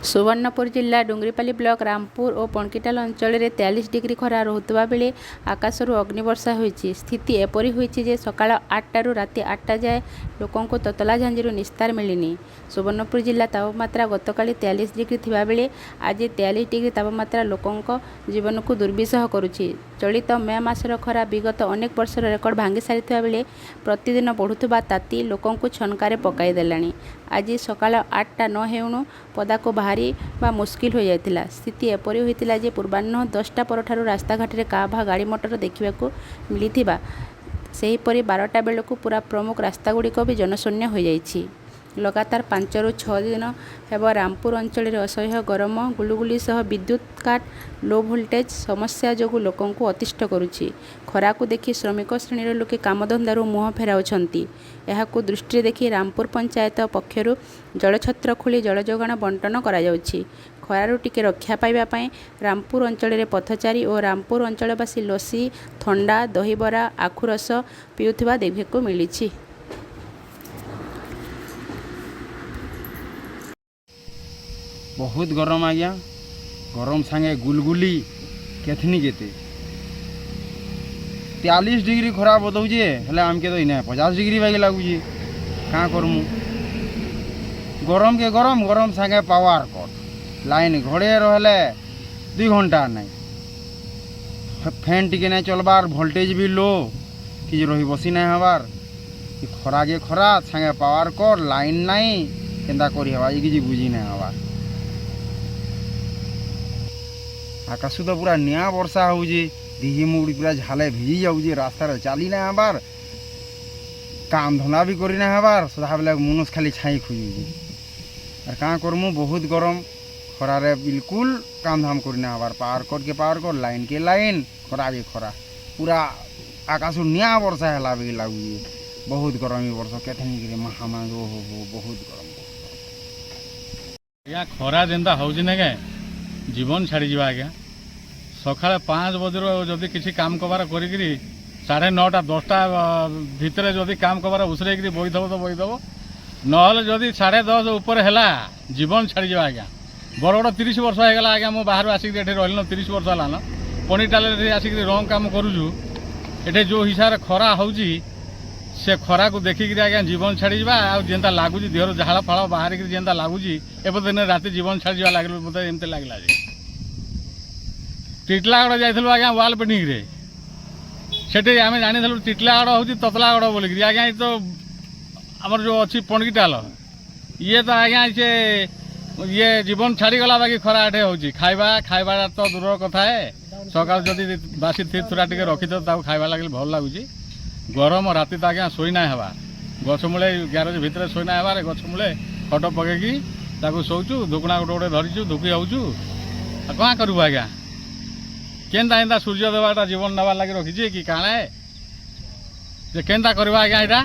सुवर्णपुर जिला डुंगरीपाली ब्लॉक रामपुर और पणकीटाल अंचल में 43 डिग्री खरा रोता बेले आकाशरू अग्निवर्षा होती। स्थिति एपरी होती सकाळ 8 राति 8 जाए लोकों को ततला झांझीरू निस्तार मिलनी। सुवर्णपुर जिला तापमात्रा गतकाली 43 डिग्री थिबा बेले आज 43 डिग्री तापमात्रा लोकों जीवन को दुर्विषह करुछि। चलित मे मासर खरा विगत अनेक वर्षर रेकर्ड भांगी सारी बेले प्रतिदिन बढ़ुवा ताती लोकों को छनकारे पकाई देलानी। आज सकाळ 8टा न हेउणु पदा को बाहरी बा मुस्किल हो जाइतिला। स्थिति एपरी होइतिला जे पूर्वाह्न 10टा परठारु रास्ताघाट रे काभा गाड़ी मोटर देखा मिलिथिबा सेहीपरि 12टा बेलकु पूरा प्रमुख रास्तागुड़िक भी जनशून्य हो जाइछि। लगातार 5 ରୁ 6 दिन हेब रामपुर अंचल में असह्य गरम गुलुगुली सह विद्युत काट लो वोल्टेज समस्या जो लोकों को अतिष्ठ करुछि। खरा को देखि श्रमिक श्रेणी लोके कामधंदारू मुह फेराउछंती। एहाकु दृष्टि देखि रामपुर पंचायत पक्षरु जलछत्र खोली जल जोगाण बंटन करा जाउछि। खरारू टिके रक्षा पाइबा पई रामपुर अंचल में पथचारी और रामपुर अंचलवासी लसी थंडा दहीबरा आखुरस पिउथिबा देखा मिलिछि। बहुत गरम आज्ञा गरम सांगे गुलगुली केथनी केते 43 डिग्री खरा बदौजे हेले आमके तो इना 50 डिग्री बागे लगुचे क्या करमु। गरम के गरम गरम सांगे पावर कट लाइन घड़े रहले 2 घंटा नहीं फैन टिके नहीं चलबार वोल्टेज भी लो कि रही बसी नहीं हबार खरा के खरा सांगे पावर कट लाइन नहीं केंदा करी हवा कि बुझी नहीं हबार। आकाश तो पूरा निया वर्षा होउजे दिही मुड़ी पूरा झाले भिजी जाऊे रास्ता चली ना हबार काम धंदा भी करी ना हबार सदा बेले मनुष खाली छाई खुजुजे और क्या करमु बहुत गरम खरारे बिल्कुल काम धाम करी ना हबार पावर कट लाइन के लाइन खरा के खरा पूरा आकाश निया वर्षा है लगुए बहुत गरम वर्ष केतनी महामारी हो बहुत गरम या खरा जेनता होउछि ना के जीवन छाड़ी जावा आज्ञा सकाଳେ 5 बजे जदि किसी काम कबार करी 9:30 10टा भितर जदि काम कबार उसरे बहीदेव तो बहीदेव नहले जदि 10:30 ऊपर है जीवन छाड़ी जावा आज्ञा। बड़ बड़ 30 वर्ष हो गला आज्ञा मो बाहर आसिक रही 30 वर्ष है पणीटाल आसिक रंग काम करुचु एटे जो हिसाब से खरा होउछि से खरा को देखिक आज्ञा जीवन छाड़ी जावा आ जेनता लागुची देहर झाड़ फाड़ बाहर जेनता लागुची एबे दिन राति जीवन छाड़ी जावा लागल मते एमते लागला जे टिटलागड़ जाइथिलु आज्ञा वाल पेंटिंग रे सेटे आमे जानिथिलु टिटलागड़ होची ततलागड़ बोलिक आज्ञा तो हमर जो अछि पणकीटाल ये तो आज्ञा से ये जीवन छाड़ी गला बाकी खरा एठे होची खाइबा तो दूर कथा है सकाल जदि बासी थी थोड़ा टिके रखी तो ताऊ खाइबा लागल भल लागुची गरम राति तो आज्ञा शोई ना हवा गछ मूले ग्यारेज भितर शोई ना हबार गछ मूले खट पकईकी ताकू शोचु धुकुणा गोटे गोटे धरीचु धुकी होचु क्या करू आज्ञा केन्ता एंता सूर्य देवाटा जीवन नबार लगे रखी कि काଣା है केन्ता करवा आज्ञा यहाँ